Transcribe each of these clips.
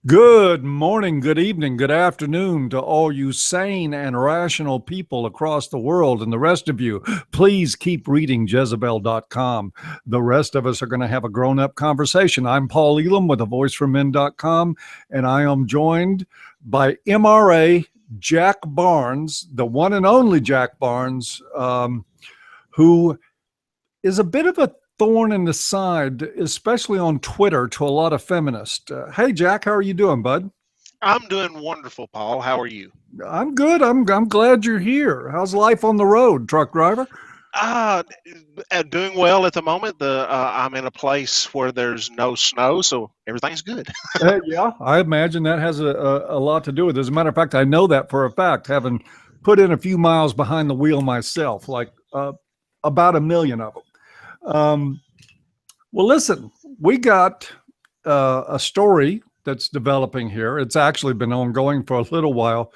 Good morning, good evening, good afternoon to all you sane and rational people across the world. And the rest of you, please keep reading Jezebel.com. The rest of us are going to have a grown up conversation. I'm Paul Elam with a voiceformen.com, and I am joined by MRA Jack Barnes, the one and only Jack Barnes, who is a bit of a thorn in the side, especially on Twitter, to a lot of feminists. Hey, Jack, how are you doing, bud? I'm doing wonderful, Paul. How are you? I'm good. I'm glad you're here. How's life on the road, truck driver? Ah, doing well at the moment. I'm in a place where there's no snow, so everything's good. Yeah, I imagine that has a lot to do with it. As a matter of fact, I know that for a fact, having put in a few miles behind the wheel myself, like about a million of them. Well, listen, we got a story that's developing here. It's actually been ongoing for a little while.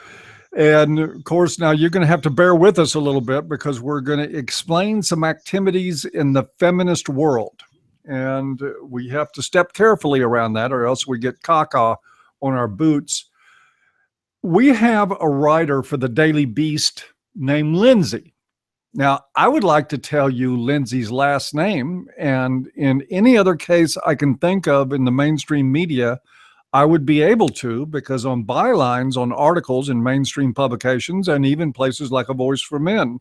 And of course, now you're going to have to bear with us a little bit because we're going to explain some activities in the feminist world. And we have to step carefully around that, or else we get caca on our boots. We have a writer for the Daily Beast named Lindsay. Now, I would like to tell you Lindsay's last name, and in any other case I can think of in the mainstream media, I would be able to, because on bylines on articles in mainstream publications and even places like A Voice for Men,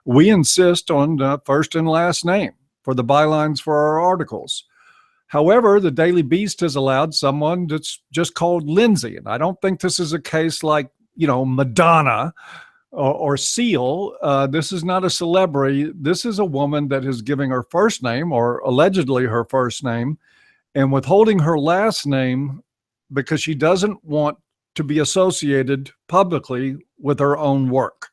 we insist on first and last name for the bylines for our articles. However, the Daily Beast has allowed someone that's just called Lindsay. And I don't think this is a case like, Madonna or Seal. This is not a celebrity. This is a woman that is giving her first name, or allegedly her first name, and withholding her last name because she doesn't want to be associated publicly with her own work.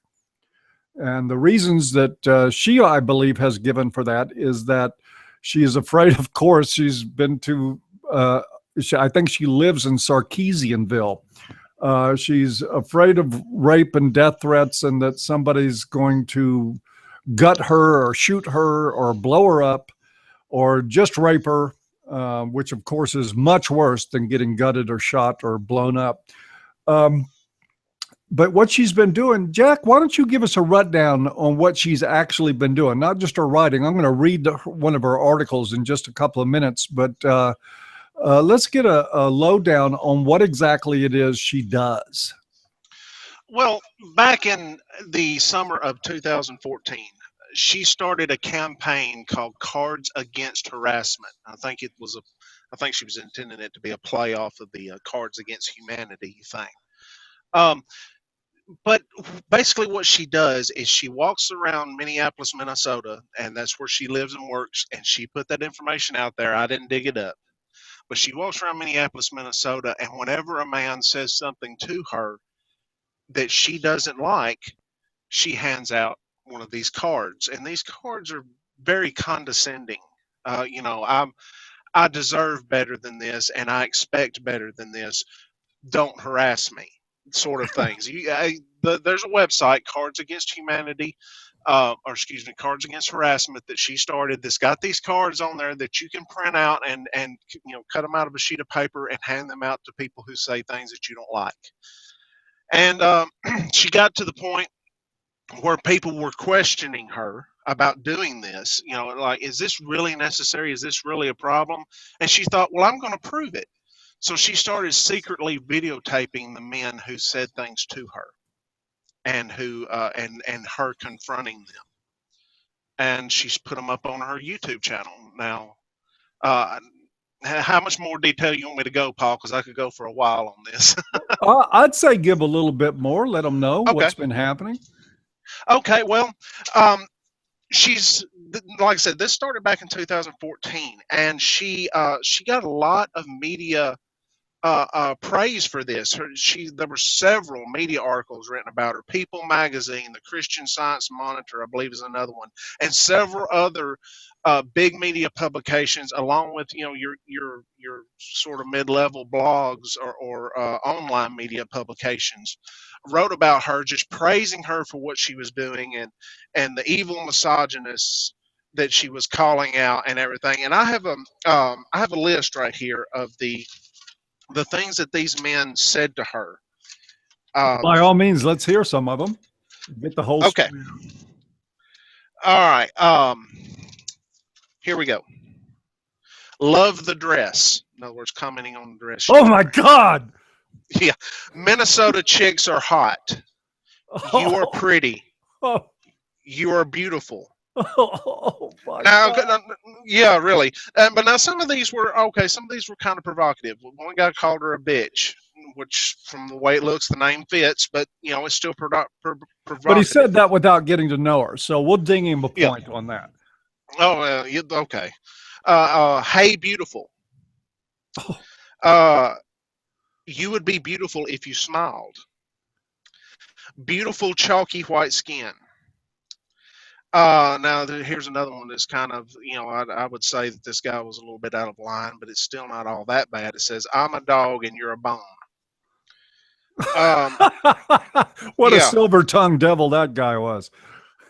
And the reasons that she, I believe, has given for that is that she is afraid, of course, she's been to, I think she lives in Sarkeesianville. She's afraid of rape and death threats, and that somebody's going to gut her or shoot her or blow her up or just rape her, which of course is much worse than getting gutted or shot or blown up. Um, but what she's been doing, Jack, why don't you give us a rundown on what she's actually been doing? Not just her writing. I'm going to read one of her articles in just a couple of minutes, but let's get a lowdown on what exactly it is she does. Well, back in the summer of 2014, she started a campaign called Cards Against Harassment. I think she was intending it to be a play off of the Cards Against Humanity thing. Um, but basically, what she does is she walks around Minneapolis, Minnesota, and that's where she lives and works. And she put that information out there. I didn't dig it up, but she walks around Minneapolis, Minnesota, and whenever a man says something to her that she doesn't like, she hands out one of these cards, and these cards are very condescending. I deserve better than this, and I expect better than this. Don't harass me, sort of things. There's a website, Cards Against Humanity, or excuse me, Cards Against Harassment, that she started. That's got these cards on there that you can print out and cut them out of a sheet of paper and hand them out to people who say things that you don't like. And she got to the point where people were questioning her about doing this. Like, is this really necessary? Is this really a problem? And she thought, well, I'm going to prove it. So she started secretly videotaping the men who said things to her, and who and her confronting them. And she's put them up on her YouTube channel now. Uh, how much more detail you want me to go, Paul? Because I could go for a while on this. I'd say give a little bit more. Let them know Okay. what's been happening. Okay. Well, um, she's like I said, this started back in 2014, and she got a lot of media praise for this. There were several media articles written about her. People Magazine, the Christian Science Monitor, I believe, is another one, and several other big media publications, along with your sort of mid-level blogs or online media publications, wrote about her, just praising her for what she was doing, and the evil misogynists that she was calling out and everything. And I have a list right here of the the things that these men said to her. By all means, let's hear some of them. Get the whole Okay. story. All right. Here we go. Love the dress. In other words, commenting on the dress. Oh my God. Yeah. Minnesota chicks are hot. You are pretty. Oh, You are beautiful. oh my Now, God. yeah, really. But now some of these were okay. Some of these were kind of provocative. One guy called her a bitch, which, from the way it looks, the name fits. But it's still But he provocative. said that without getting to know her. So we'll ding him a Yeah. point on that. Oh, okay. Hey, beautiful. Oh. You would be beautiful if you smiled. Beautiful chalky white skin. Now here's another one that's kind of, I would say that this guy was a little bit out of line, but it's still not all that bad. It says, "I'm a dog and you're a bone." What a Yeah. silver-tongued devil that guy was.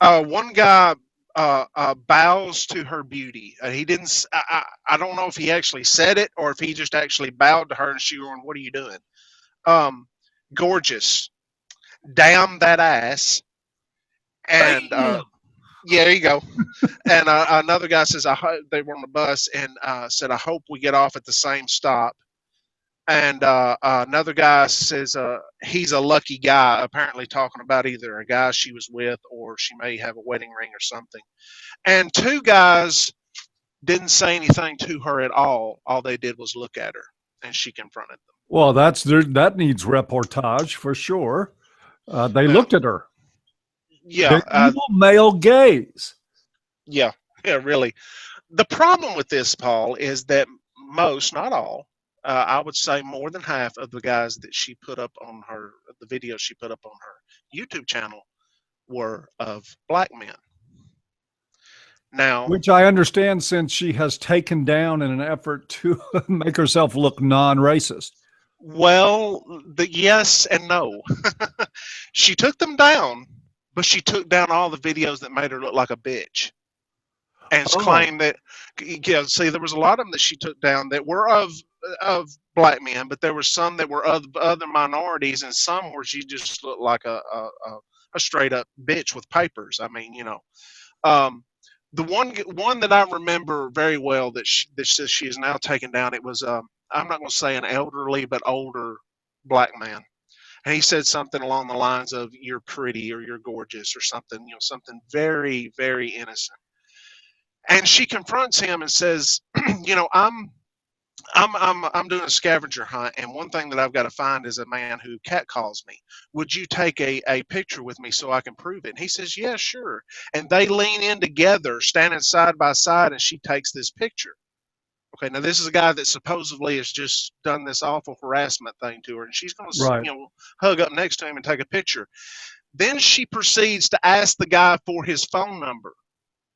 One guy bows to her beauty. He didn't. I don't know if he actually said it or if he just actually bowed to her and she went, "What are you doing?" Gorgeous. Damn that ass. And yeah, there you go. And another guy says, they were on the bus and said, "I hope we get off at the same stop." And another guy says he's a lucky guy, apparently talking about either a guy she was with or she may have a wedding ring or something. And two guys didn't say anything to her at all. All they did was look at her, and she confronted them. Well, that needs reportage for sure. They Now, looked at her. yeah, The evil male gaze. yeah, really. The problem with this, Paul, is that most, not all, I would say more than half of the guys that she put up on the videos she put up on her YouTube channel were of black men. Now, Which I understand, since she has taken down in an effort to make herself look non-racist. well, yes and no. She took them down, but she took down all the videos that made her look like a bitch. And claimed that, see, there was a lot of them that she took down that were of black men, but there were some that were of other minorities, and some where she just looked like a straight up bitch with papers. I mean, the one that I remember very well that she is now taken down. It was I'm not going to say an elderly but older black man, and he said something along the lines of "you're pretty" or "you're gorgeous" or something, something very, very innocent. And she confronts him and says, I'm doing a scavenger hunt, and one thing that I've got to find is a man who catcalls me. Would you take a picture with me so I can prove it? And he says, yeah, sure. And they lean in together, standing side by side, and she takes this picture. Okay, now this is a guy that supposedly has just done this awful harassment thing to her, and she's going to, Right. hug up next to him and take a picture. Then she proceeds to ask the guy for his phone number.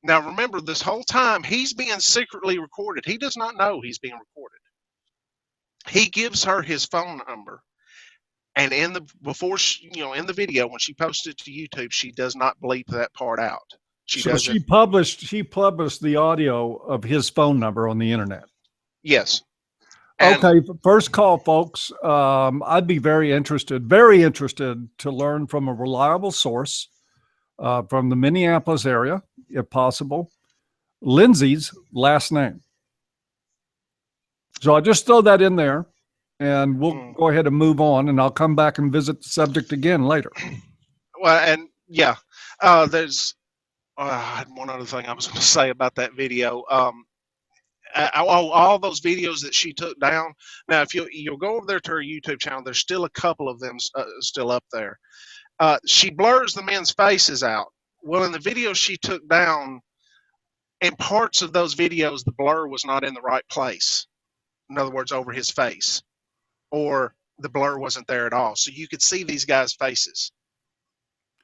Now, remember, this whole time he's being secretly recorded. He does not know he's being recorded. He gives her his phone number, and in the video when she posted it to YouTube, she does not bleep that part out. She published the audio of his phone number on the internet. Yes. Okay, first call, folks. I'd be very interested to learn from a reliable source from the Minneapolis area, if possible, Lindsay's last name. So I'll just throw that in there, and we'll go ahead and move on, and I'll come back and visit the subject again later. Well, and yeah, there's one other thing I was going to say about that video. All those videos that she took down. Now, if you'll go over there to her YouTube channel, there's still a couple of them still up there. She blurs the men's faces out. Well, in the video she took down, in parts of those videos, the blur was not in the right place. In other words, over his face, or the blur wasn't there at all. So you could see these guys' faces.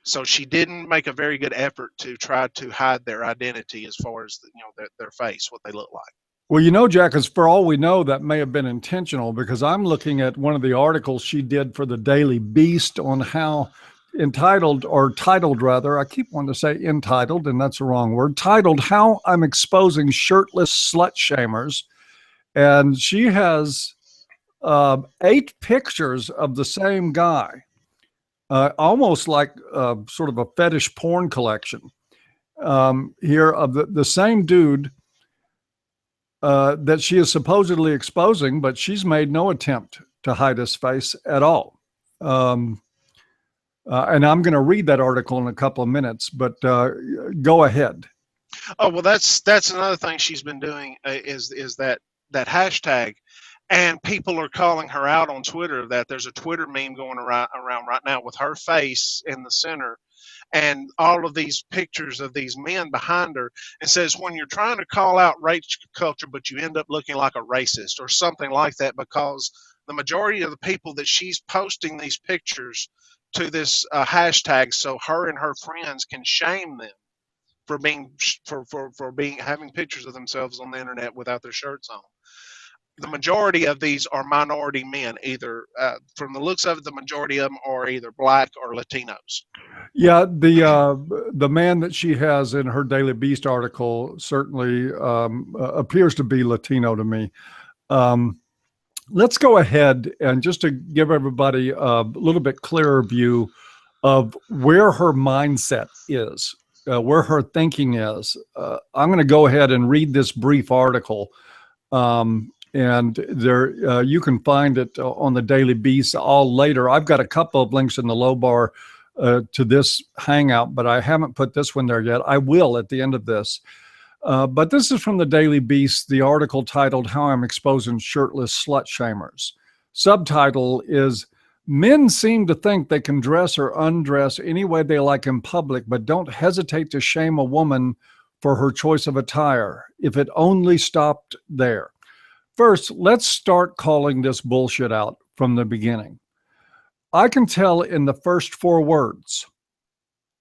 So she didn't make a very good effort to try to hide their identity as far as their face, what they look like. Well, Jack, as for all we know, that may have been intentional, because I'm looking at one of the articles she did for the Daily Beast on how titled, I keep wanting to say entitled, and that's the wrong word, titled "How I'm Exposing Shirtless Slut Shamers." And she has 8 pictures of the same guy, almost like sort of a fetish porn collection here of the same dude that she is supposedly exposing, but she's made no attempt to hide his face at all. And I'm going to read that article in a couple of minutes, but go ahead. Oh well, that's another thing she's been doing is that hashtag, and people are calling her out on Twitter. That there's a Twitter meme going around right now with her face in the center, and all of these pictures of these men behind her. It says, when you're trying to call out race culture, but you end up looking like a racist or something like that, because the majority of the people that she's posting these pictures to this hashtag, so her and her friends can shame them for being having pictures of themselves on the internet without their shirts on. The majority of these are minority men, either from the looks of it, the majority of them are either black or Latinos. Yeah, the man that she has in her Daily Beast article certainly appears to be Latino to me. Let's go ahead and just to give everybody a little bit clearer view of where her mindset is, where her thinking is. I'm going to go ahead and read this brief article. And there, you can find it on the Daily Beast all later. I've got a couple of links in the low bar to this hangout, but I haven't put this one there yet. I will at the end of this. But this is from the Daily Beast, the article titled "How I'm Exposing Shirtless Slut Shamers." Subtitle is, "Men seem to think they can dress or undress any way they like in public, but don't hesitate to shame a woman for her choice of attire, if it only stopped there." First, let's start calling this bullshit out from the beginning. I can tell in the first 4 words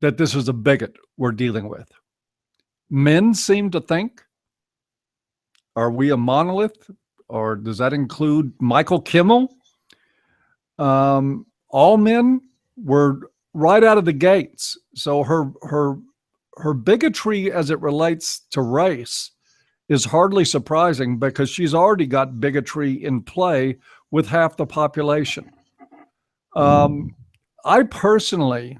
that this is a bigot we're dealing with. Men seem to think. Are we a monolith? Or does that include Michael Kimmel? All men were right out of the gates. So her bigotry as it relates to race is hardly surprising, because she's already got bigotry in play with half the population. I personally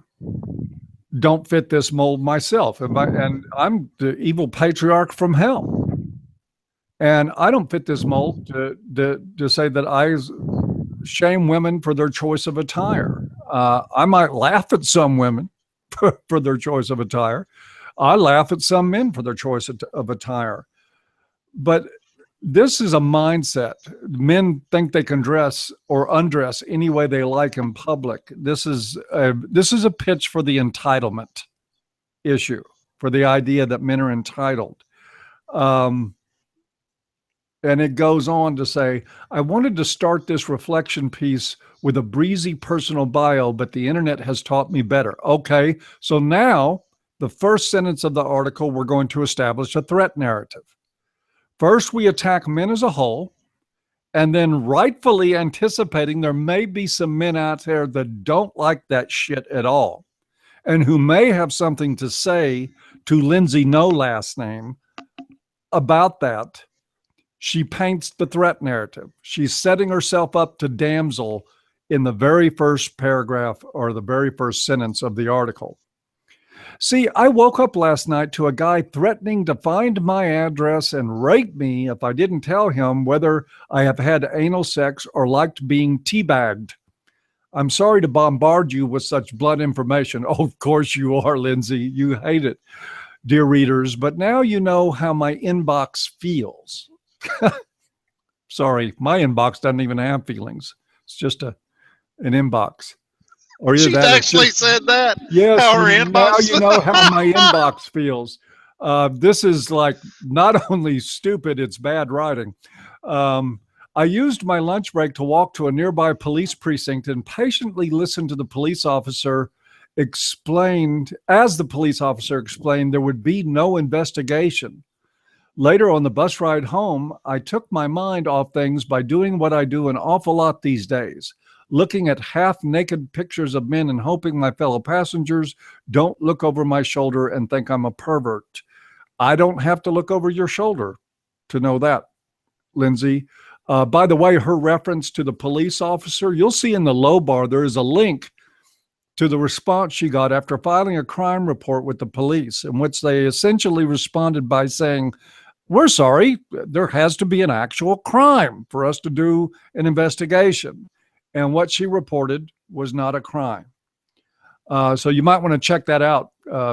don't fit this mold myself, and I'm the evil patriarch from hell, and I don't fit this mold to say that I shame women for their choice of attire. I might laugh at some women for their choice of attire. I laugh at some men for their choice of attire. But this is a mindset. Men think they can dress or undress any way they like in public. This is a pitch for the entitlement issue, for the idea that men are entitled. And it goes on to say, "I wanted to start this reflection piece with a breezy personal bio, but the internet has taught me better." Okay, so now the first sentence of the article, we're going to establish a threat narrative. First, we attack men as a whole, and then rightfully anticipating there may be some men out there that don't like that shit at all, and who may have something to say to Lindsay, no last name, about that. She paints the threat narrative. She's setting herself up to damsel in the very first paragraph or the very first sentence of the article. "See, I woke up last night to a guy threatening to find my address and rape me if I didn't tell him whether I have had anal sex or liked being teabagged. I'm sorry to bombard you with such blunt information." Oh, of course you are, Lindsay. You hate it, dear readers. "But now you know how my inbox feels." Sorry, my inbox doesn't even have feelings. It's just an inbox. Or she's actually said that. Yes, now you know how my inbox feels. This is like not only stupid, it's bad writing. "I used my lunch break to walk to a nearby police precinct and patiently listened to the police officer explained, as the police officer explained, there would be no investigation. Later on the bus ride home, I took my mind off things by doing what I do an awful lot these days, looking at half-naked pictures of men and hoping my fellow passengers don't look over my shoulder and think I'm a pervert." I don't have to look over your shoulder to know that, Lindsay. By the way, her reference to the police officer, you'll see in the low bar, there is a link to the response she got after filing a crime report with the police, in which they essentially responded by saying, "We're sorry, there has to be an actual crime for us to do an investigation." And what she reported was not a crime. So you might want to check that out,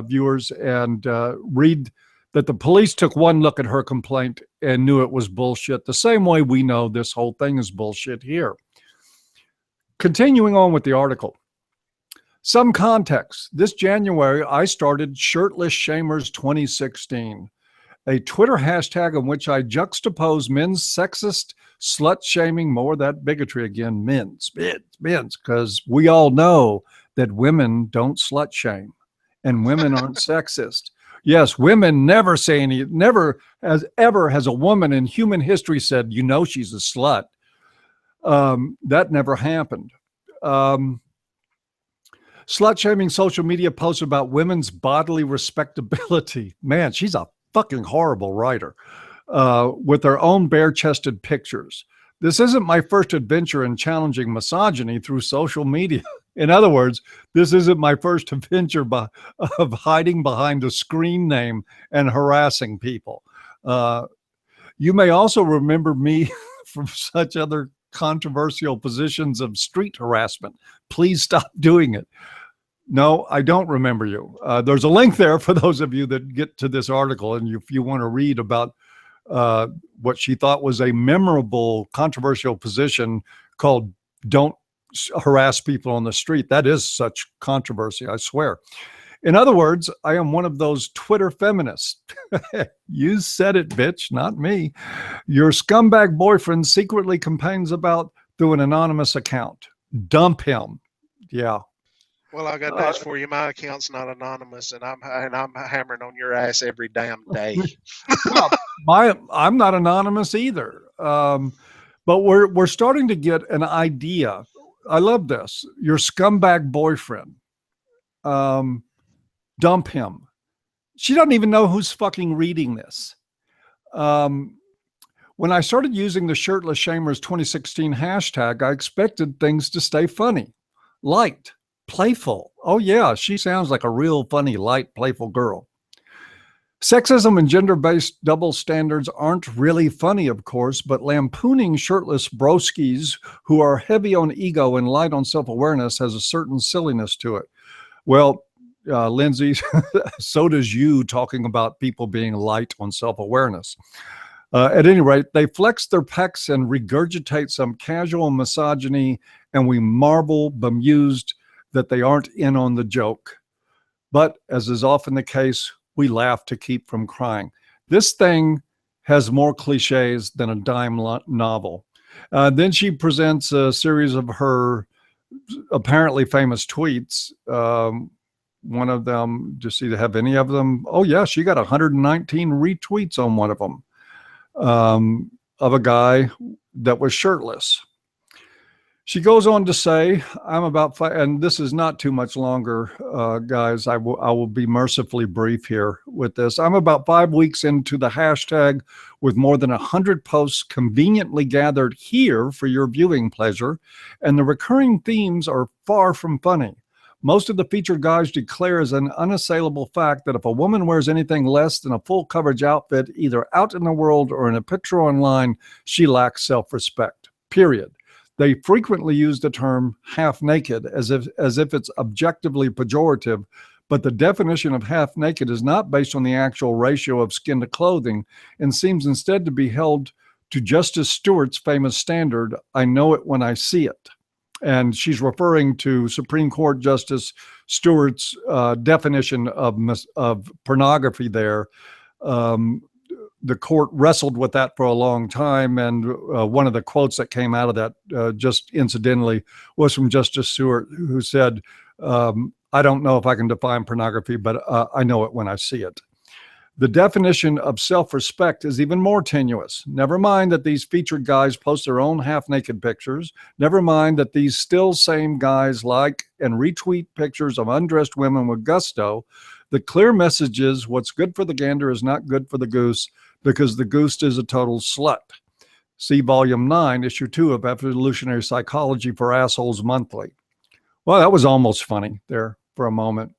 viewers, and read that the police took one look at her complaint and knew it was bullshit, the same way we know this whole thing is bullshit here. Continuing on with the article. Some context. This January, I started Shirtless Shamers 2016, a Twitter hashtag in which I juxtapose men's sexist slut shaming, more that bigotry again, men's, because we all know that women don't slut shame and women aren't sexist. Yes, women never say any, never has ever has a woman in human history said, you know, she's a slut. That never happened. Slut shaming social media posts about women's bodily respectability. Man, she's a fucking horrible writer, with their own bare-chested pictures. This isn't my first adventure in challenging misogyny through social media. In other words, this isn't my first adventure of hiding behind a screen name and harassing people. You may also remember me from such other controversial positions of street harassment. Please stop doing it. No, I don't remember you. There's a link there for those of you that get to this article, and if you want to read about what she thought was a memorable, controversial position called "Don't Harass People on the Street." That is such controversy, I swear. In other words, I am one of those Twitter feminists. You said it, bitch, not me. Your scumbag boyfriend secretly complains about through an anonymous account. Dump him. Yeah. Well, I got news for you. My account's not anonymous, and I'm hammering on your ass every damn day. I'm not anonymous either. But we're starting to get an idea. I love this. Your scumbag boyfriend. Dump him. She doesn't even know who's fucking reading this. When I started using the Shirtless Shamers 2016 hashtag, I expected things to stay funny, light, playful. Oh yeah, she sounds like a real funny, light, playful girl. Sexism and gender-based double standards aren't really funny, of course, but lampooning shirtless broskies who are heavy on ego and light on self-awareness has a certain silliness to it. Well, Lindsay, so does you talking about people being light on self-awareness. At any rate, they flex their pecs and regurgitate some casual misogyny, and we marvel, bemused, that they aren't in on the joke. But as is often the case, we laugh to keep from crying. This thing has more cliches than a dime novel. Then she presents a series of her apparently famous tweets. One of them, just see to have any of them. Oh yeah, she got 119 retweets on one of them, of a guy that was shirtless. She goes on to say, I'm about five, and this is not too much longer, guys. I will be mercifully brief here with this. I'm about 5 weeks into the hashtag with more than 100 posts conveniently gathered here for your viewing pleasure, and the recurring themes are far from funny. Most of the featured guys declare as an unassailable fact that if a woman wears anything less than a full coverage outfit, either out in the world or in a picture online, she lacks self-respect, period. They frequently use the term half naked as if it's objectively pejorative, but the definition of half naked is not based on the actual ratio of skin to clothing and seems instead to be held to Justice Stewart's famous standard, I know it when I see it. And she's referring to Supreme Court Justice Stewart's definition of pornography there. The court wrestled with that for a long time, and one of the quotes that came out of that, just incidentally, was from Justice Stewart, who said, I don't know if I can define pornography, but I know it when I see it. The definition of self-respect is even more tenuous. Never mind that these featured guys post their own half-naked pictures. Never mind that these still same guys like and retweet pictures of undressed women with gusto. The clear message is what's good for the gander is not good for the goose, because the goose is a total slut. See Volume 9, Issue 2 of Evolutionary Psychology for Assholes Monthly. Well, that was almost funny there for a moment.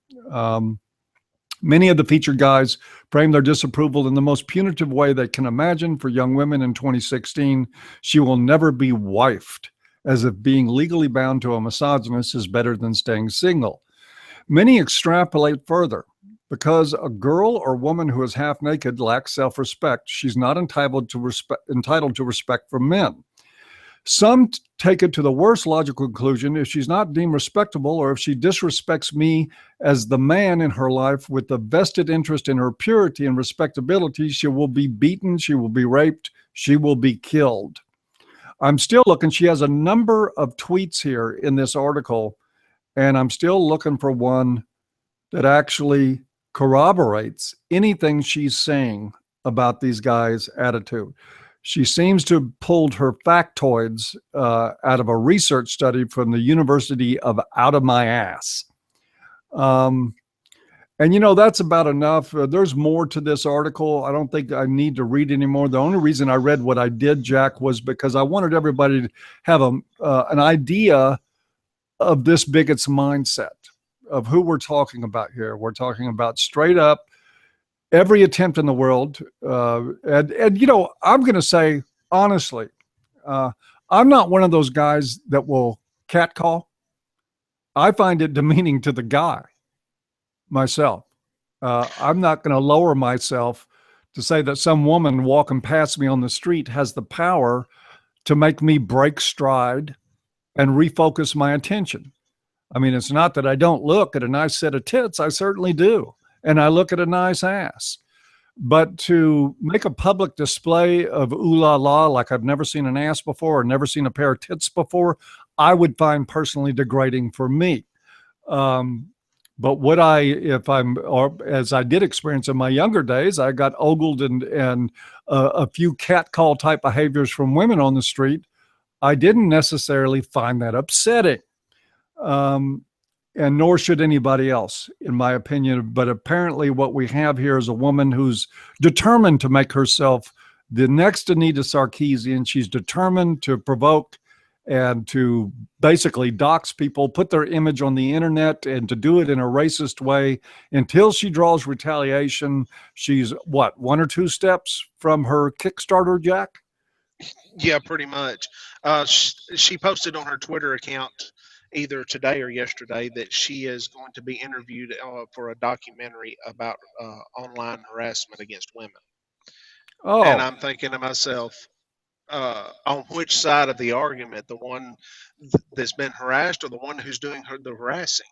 Many of the featured guys frame their disapproval in the most punitive way they can imagine. For young women in 2016, she will never be wifed, as if being legally bound to a misogynist is better than staying single. Many extrapolate further. Because a girl or woman who is half naked lacks self-respect, she's not entitled to respect from men. Some take it to the worst logical conclusion: if she's not deemed respectable, or if she disrespects me as the man in her life with a vested interest in her purity and respectability, she will be beaten, she will be raped, she will be killed. I'm still looking. She has a number of tweets here in this article, and I'm still looking for one that actually corroborates anything she's saying about these guys' attitude. She seems to have pulled her factoids out of a research study from the University of Out of My Ass. And, that's about enough. There's more to this article. I don't think I need to read anymore. The only reason I read what I did, Jack, was because I wanted everybody to have an idea of this bigot's mindset, of who we're talking about here. We're talking about straight up every attempt in the world. I'm going to say, honestly, I'm not one of those guys that will catcall. I find it demeaning to the guy myself. I'm not going to lower myself to say that some woman walking past me on the street has the power to make me break stride and refocus my attention. I mean, it's not that I don't look at a nice set of tits. I certainly do. And I look at a nice ass. But to make a public display of ooh la la, like I've never seen an ass before or never seen a pair of tits before, I would find personally degrading for me. But as I did experience in my younger days, I got ogled and a few catcall type behaviors from women on the street. I didn't necessarily find that upsetting. And nor should anybody else, in my opinion. But apparently what we have here is a woman who's determined to make herself the next Anita Sarkeesian. She's determined to provoke and to basically dox people, put their image on the internet, and to do it in a racist way until she draws retaliation. She's, what, one or two steps from her Kickstarter, Jack? Yeah, pretty much. She posted on her Twitter account either today or yesterday that she is going to be interviewed for a documentary about online harassment against women. Oh. And I'm thinking to myself, on which side of the argument, the one that's been harassed or the one who's doing the harassing?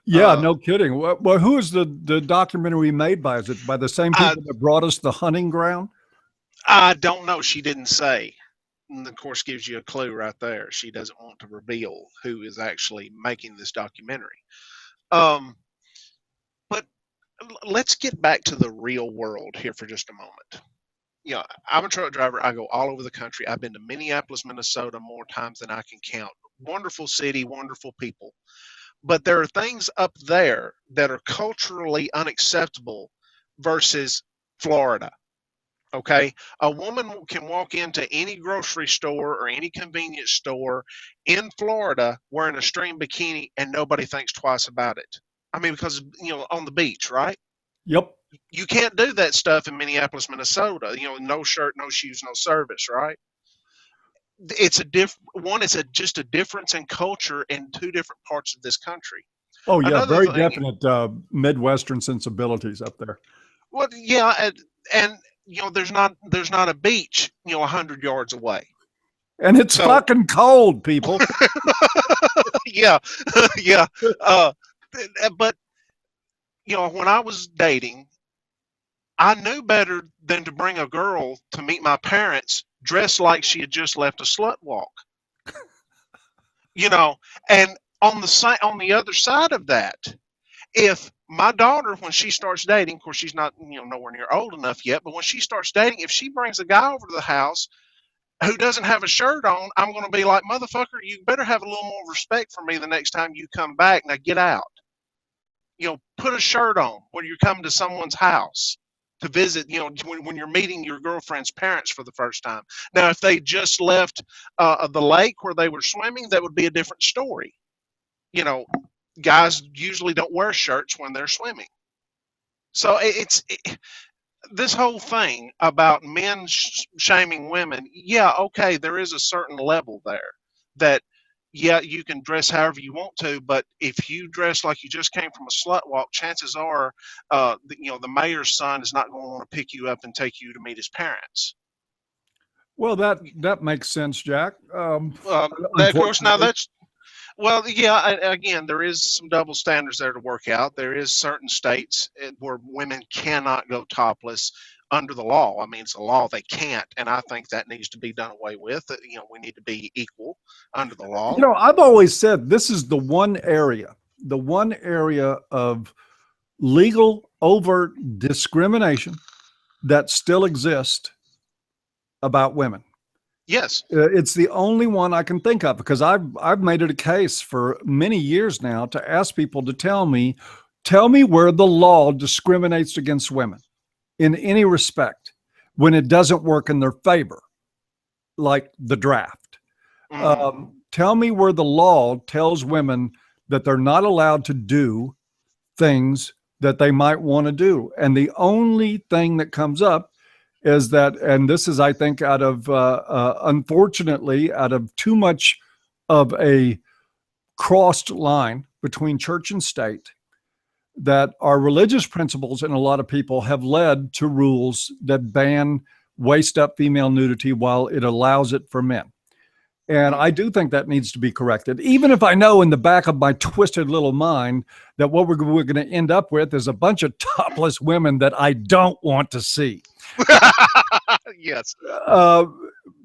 Yeah, no kidding. Well, who is the documentary made by? Is it by the same people that brought us The Hunting Ground? I don't know. She didn't say. And of course, gives you a clue right there. She doesn't want to reveal who is actually making this documentary. But let's get back to the real world here for just a moment. I'm a truck driver. I go all over the country. I've been to Minneapolis, Minnesota more times than I can count. Wonderful city, wonderful people. But there are things up there that are culturally unacceptable versus Florida. Okay, a woman can walk into any grocery store or any convenience store in Florida wearing a string bikini and nobody thinks twice about it. I mean, because, on the beach, right? Yep. You can't do that stuff in Minneapolis, Minnesota. No shirt, no shoes, no service, right? It's just a difference in culture in two different parts of this country. Oh yeah, Another very thing, definite Midwestern sensibilities up there. well, yeah, and there's not a beach 100 yards away. And it's fucking cold, people. Yeah, yeah. But when I was dating, I knew better than to bring a girl to meet my parents dressed like she had just left a slut walk. And on the other side of that, if my daughter, when she starts dating, of course she's not nowhere near old enough yet, but when she starts dating, if she brings a guy over to the house who doesn't have a shirt on, I'm going to be like, motherfucker, you better have a little more respect for me the next time you come back. Now get out. Put a shirt on when you're coming to someone's house. to visit, when you're meeting your girlfriend's parents for the first time. Now, if they just left the lake where they were swimming, that would be a different story. You know, guys usually don't wear shirts when they're swimming. So this whole thing about men shaming women. Yeah, okay, there is a certain level there that, yeah, you can dress however you want to, but if you dress like you just came from a slut walk, chances are, the mayor's son is not going to want to pick you up and take you to meet his parents. Well, that makes sense, Jack. Of course, now Unfortunately. that's, well, yeah, again, there is some double standards there to work out. There is certain states where women cannot go topless under the law. I mean, it's a law they can't, and I think that needs to be done away with. We need to be equal under the law. I've always said this is the one area of legal overt discrimination that still exists about women. Yes. It's the only one I can think of, because I've made it a case for many years now to ask people to tell me where the law discriminates against women in any respect when it doesn't work in their favor, like the draft. Tell me where the law tells women that they're not allowed to do things that they might want to do. And the only thing that comes up is that, and this is, I think, out of, unfortunately, out of too much of a crossed line between church and state, that our religious principles in a lot of people have led to rules that ban waist up female nudity while it allows it for men. And I do think that needs to be corrected, even if I know in the back of my twisted little mind that what we're going to end up with is a bunch of topless women that I don't want to see. Yes.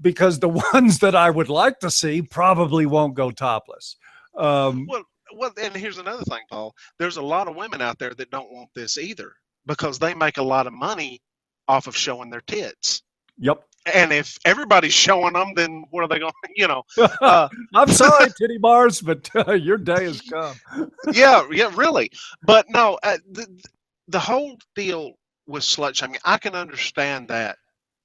Because the ones that I would like to see probably won't go topless. Well, and here's another thing, Paul. There's a lot of women out there that don't want this either, because they make a lot of money off of showing their tits. Yep. And if everybody's showing them, then what are they going to, I'm sorry, titty bars, but your day has come. yeah, really. But no, the whole deal with slut shaming, I can understand that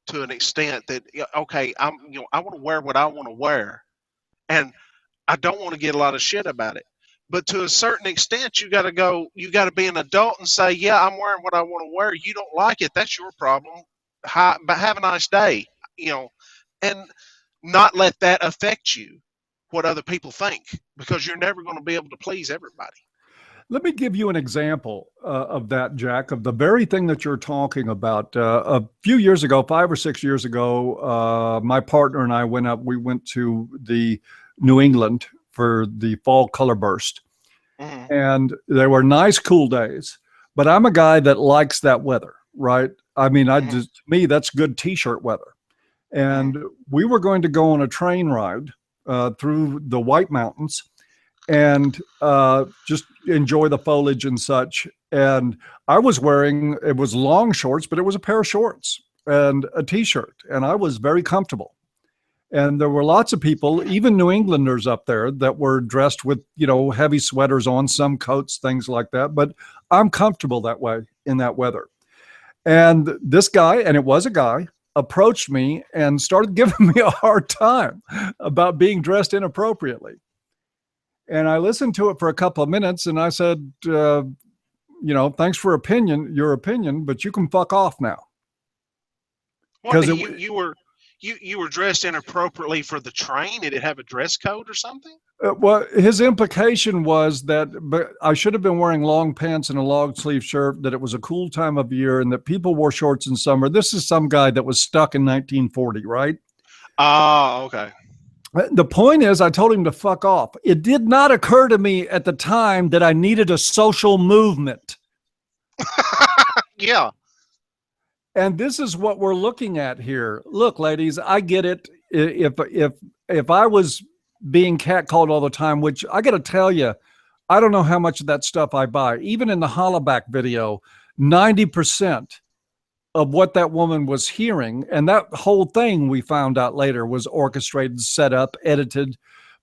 to an extent that, okay, I want to wear what I want to wear, and I don't want to get a lot of shit about it. But to a certain extent, you got to be an adult and say, yeah, I'm wearing what I want to wear. You don't like it, that's your problem. But have a nice day, and not let that affect you, what other people think, because you're never going to be able to please everybody. Let me give you an example of that, Jack, of the very thing that you're talking about. A few years ago, 5 or 6 years ago, my partner and I we went to the New England for the fall color burst. Mm-hmm. And there were nice, cool days, but I'm a guy that likes that weather, right? I mean, to me, that's good t-shirt weather. And we were going to go on a train ride through the White Mountains and just enjoy the foliage and such. And I was wearing, it was long shorts, but it was a pair of shorts and a t-shirt, and I was very comfortable. And there were lots of people, even New Englanders up there, that were dressed with, heavy sweaters on, some coats, things like that. But I'm comfortable that way in that weather. And this guy, and it was a guy, approached me and started giving me a hard time about being dressed inappropriately. And I listened to it for a couple of minutes, and I said, thanks for your opinion, but you can fuck off now. Because you were dressed inappropriately for the train. Did it have a dress code or something? Well, his implication was that I should have been wearing long pants and a long sleeve shirt, that it was a cool time of year, and that people wore shorts in summer. This is some guy that was stuck in 1940, right? Okay. The point is, I told him to fuck off. It did not occur to me at the time that I needed a social movement. Yeah. And this is what we're looking at here. Look, ladies, I get it. If I was being catcalled all the time, which I got to tell you, I don't know how much of that stuff I buy. Even in the Hollaback video, 90% of what that woman was hearing, and that whole thing we found out later was orchestrated, set up, edited,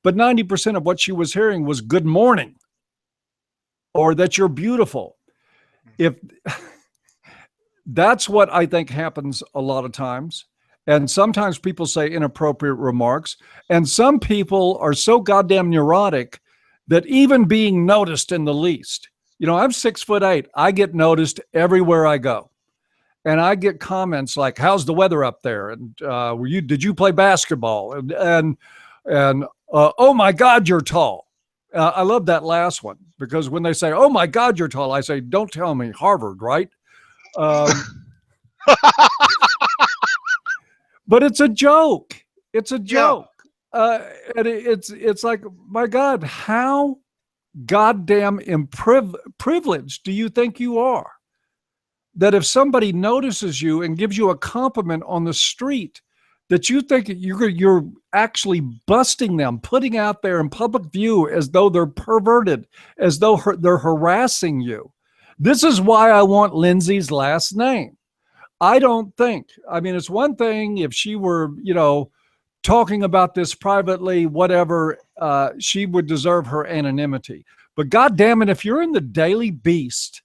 but 90% of what she was hearing was good morning or that you're beautiful. If That's what I think happens a lot of times. And sometimes people say inappropriate remarks. And some people are so goddamn neurotic that even being noticed in the least, I'm 6'8". I get noticed everywhere I go. And I get comments like, "How's the weather up there?" And did you play basketball? And oh my God, you're tall. I love that last one because when they say, "Oh my God, you're tall," I say, "Don't tell me Harvard, right?" But it's a joke. It's a Yeah. joke. And it's like, my God, how goddamn privileged do you think you are? That if somebody notices you and gives you a compliment on the street, that you think you're actually busting them, putting out there in public view as though they're perverted, as though they're harassing you. This is why I want Lindsay's last name. I don't think, I mean, it's one thing if she were, talking about this privately, whatever, she would deserve her anonymity. But God damn it, if you're in the Daily Beast,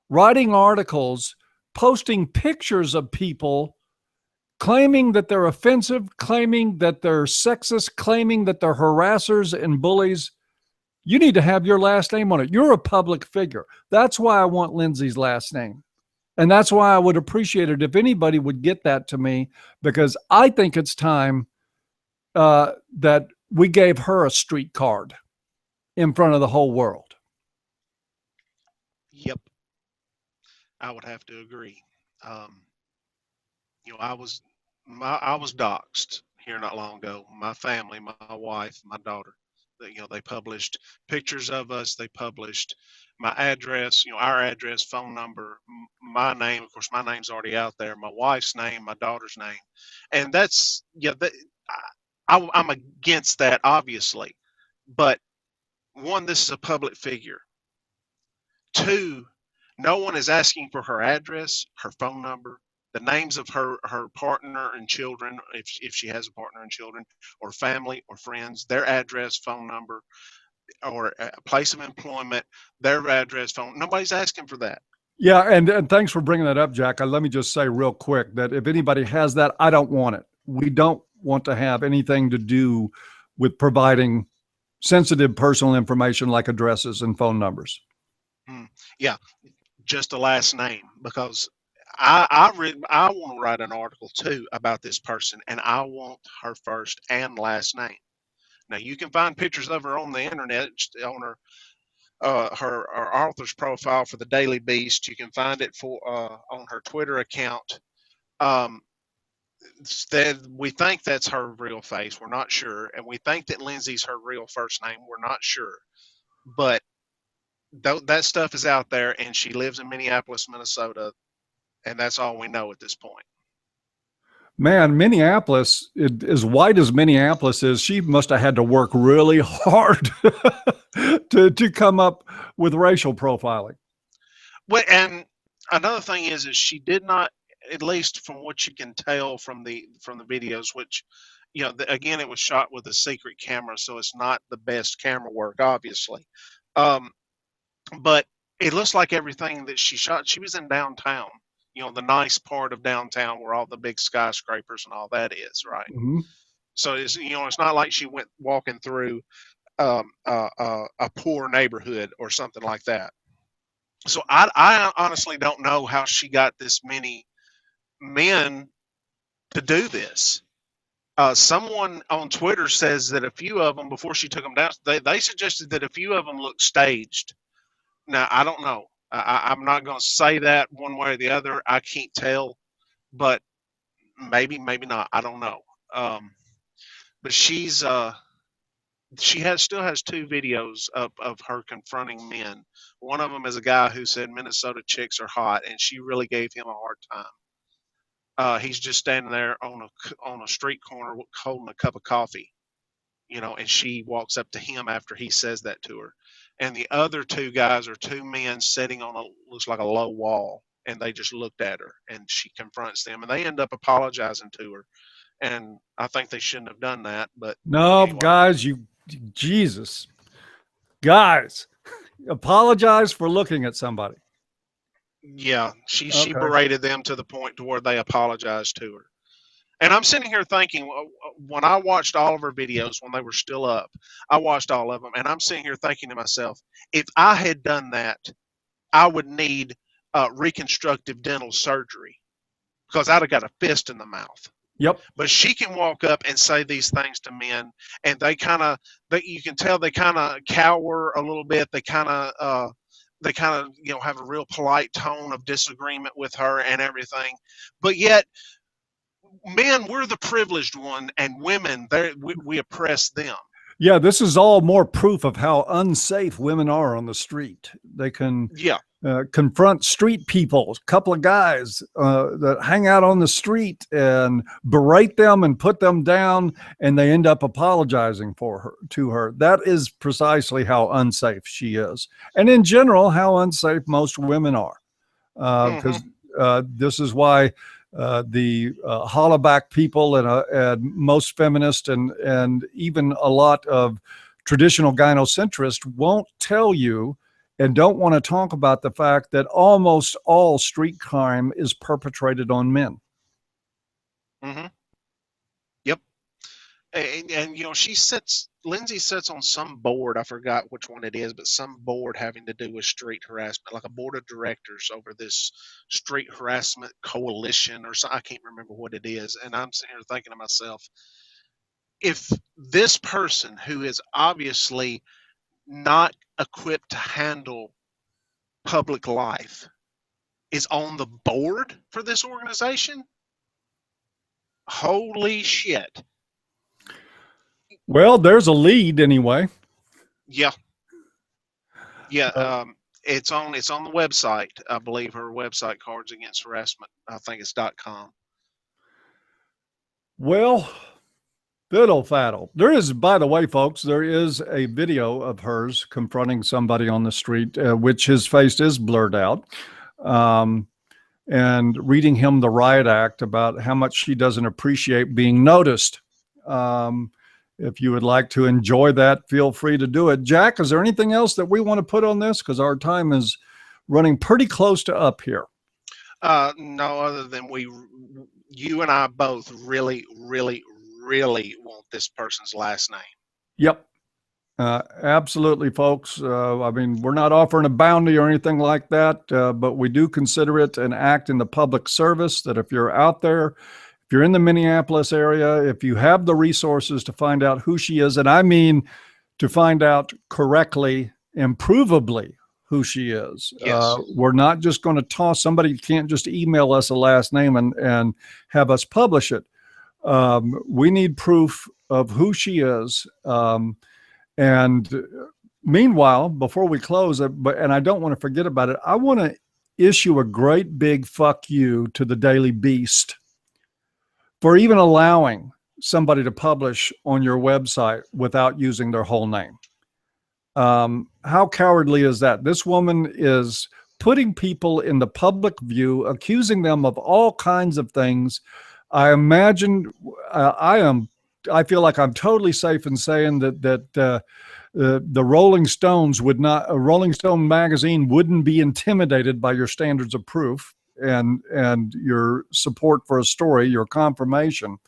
writing articles, posting pictures of people, claiming that they're offensive, claiming that they're sexist, claiming that they're harassers and bullies, you need to have your last name on it. You're a public figure. That's why I want Lindsay's last name. And that's why I would appreciate it if anybody would get that to me, because I think it's time that we gave her a street card in front of the whole world. Yep. I would have to agree. Um, I was doxxed here not long ago. My family, my wife, my daughter. They published pictures of us. They published my address, our address, phone number, my name. Of course, my name's already out there. My wife's name, my daughter's name, and that's I'm against that, obviously. But one, this is a public figure. Two, no one is asking for her address, her phone number, the names of her partner and children, if she has a partner and children, or family or friends, their address, phone number, or a place of employment, their address, phone. Nobody's asking for that. Yeah, and thanks for bringing that up, Jack. Let me just say real quick that if anybody has that, I don't want it. We don't want to have anything to do with providing sensitive personal information like addresses and phone numbers. Yeah, just a last name, because I want to write an article too about this person, and I want her first and last name. Now you can find pictures of her on the internet on her author's profile for the Daily Beast. You can find it on her Twitter account. Um, we think that's her real face. We're not sure, and we think that Lindsay's her real first name. We're not sure, but that stuff is out there, and she lives in Minneapolis, Minnesota, and that's all we know at this point. Man, Minneapolis, as white as Minneapolis is, she must have had to work really hard to come up with racial profiling. Well, and another thing is she did not, at least from what you can tell from the videos, which again, it was shot with a secret camera, so it's not the best camera work, obviously. But it looks like everything that she shot, she was in downtown. The nice part of downtown where all the big skyscrapers and all that is, right? Mm-hmm. So it's not like she went walking through a poor neighborhood or something like that. So I honestly don't know how she got this many men to do this. Someone on Twitter says that a few of them, before she took them down, they suggested that a few of them looked staged. Now, I don't know. I'm not going to say that one way or the other. I can't tell, but maybe not. I don't know. But she still has two videos of her confronting men. One of them is a guy who said Minnesota chicks are hot, and she really gave him a hard time. He's just standing there on a street corner holding a cup of coffee, and she walks up to him after he says that to her. And the other two guys are two men sitting on looks like a low wall, and they just looked at her, and she confronts them, and they end up apologizing to her. And I think they shouldn't have done that, but no, anyway. Guys, Jesus, guys, apologize for looking at somebody. Yeah, she Okay. berated them to the point to where they apologized to her. And I'm sitting here thinking, when I watched all of her videos when they were still up, I watched all of them, and I'm sitting here thinking to myself, if I had done that, I would need reconstructive dental surgery because I'd have got a fist in the mouth. Yep. But she can walk up and say these things to men, and you can tell they kind of cower a little bit. They kind of, have a real polite tone of disagreement with her and everything. But yet, men, we're the privileged one, and women, we oppress them. Yeah, this is all more proof of how unsafe women are on the street. They can Yeah. confront street people, a couple of guys that hang out on the street and berate them and put them down, and they end up apologizing to her. That is precisely how unsafe she is, and in general, how unsafe most women are. Because this is why the hollaback people and most feminists and even a lot of traditional gynocentrists won't tell you and don't want to talk about the fact that almost all street crime is perpetrated on men. Mm-hmm. Yep. And Lindsay sits on some board. I forgot which one it is, but some board having to do with street harassment, like a board of directors over this street harassment coalition or something. I can't remember what it is. And I'm sitting here thinking to myself, if this person who is obviously not equipped to handle public life is on the board for this organization, holy shit. Well, there's a lead anyway. Yeah. It's on the website. I believe her website, Cards Against Harassment, I think it's .com. Well, fiddle faddle. There is, by the way, folks, there is a video of hers confronting somebody on the street, which his face is blurred out, and reading him the riot act about how much she doesn't appreciate being noticed. If you would like to enjoy that, feel free to do it. Jack, is there anything else that we want to put on this? Because our time is running pretty close to up here. No, other than you and I both really, really, really want this person's last name. Yep. Absolutely, folks. I mean, we're not offering a bounty or anything like that, but we do consider it an act in the public service that if you're out there, if you're in the Minneapolis area, if you have the resources to find out who she is, and I mean to find out correctly and provably who she is. Yes. We're not just going to toss, somebody can't just email us a last name and have us publish it. We need proof of who she is. And meanwhile, before we close, and I don't want to forget about it, I want to issue a great big fuck you to the Daily Beast for even allowing somebody to publish on your website without using their whole name. How cowardly is that? This woman is putting people in the public view, accusing them of all kinds of things. I imagine I feel like I'm totally safe in saying that the Rolling Stones a Rolling Stone magazine wouldn't be intimidated by your standards of proof and your support for a story, your confirmation.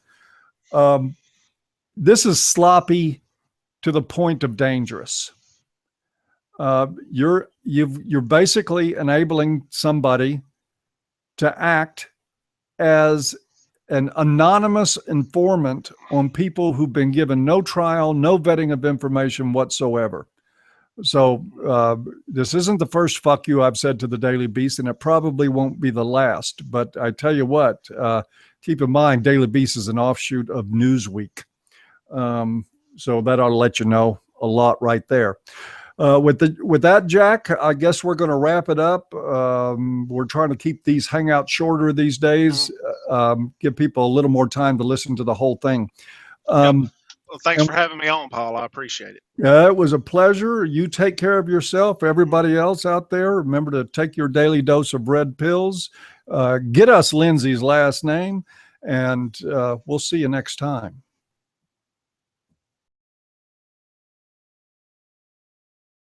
This is sloppy to the point of dangerous. You're basically enabling somebody to act as an anonymous informant on people who've been given no trial, no vetting of information whatsoever. So this isn't the first fuck you I've said to the Daily Beast, and it probably won't be the last. But I tell you what, keep in mind, Daily Beast is an offshoot of Newsweek. So that ought to let you know a lot right there. With that, Jack, I guess we're going to wrap it up. We're trying to keep these hangouts shorter these days, give people a little more time to listen to the whole thing. Well, thanks for having me on, Paul. I appreciate it. It was a pleasure. You take care of yourself. Everybody else out there, remember to take your daily dose of red pills. Get us Lindsay's last name, and we'll see you next time.